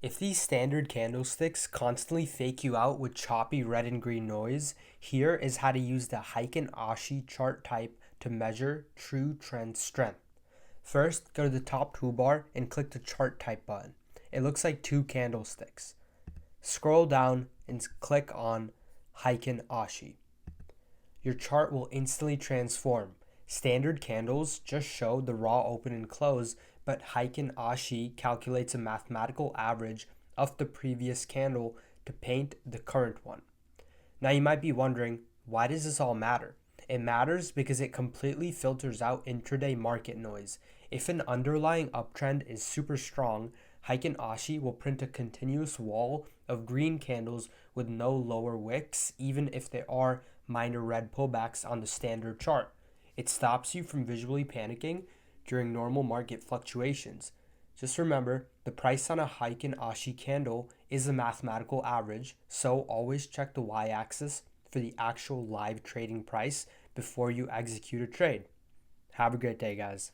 If these standard candlesticks constantly fake you out with choppy red and green noise, here is how to use the Heikin Ashi chart type to measure true trend strength. First, go to the top toolbar and click the chart type button. It looks like two candlesticks. Scroll down and click on Heikin Ashi. Your chart will instantly transform. Standard candles just show the raw open and close, but Heikin Ashi calculates a mathematical average of the previous candle to paint the current one. Now you might be wondering, why does this all matter? It matters because it completely filters out intraday market noise. If an underlying uptrend is super strong, Heikin Ashi will print a continuous wall of green candles with no lower wicks, even if there are minor red pullbacks on the standard chart. It stops you from visually panicking during normal market fluctuations. Just remember, the price on a Heikin Ashi candle is a mathematical average, so always check the y-axis for the actual live trading price before you execute a trade. Have a great day, guys.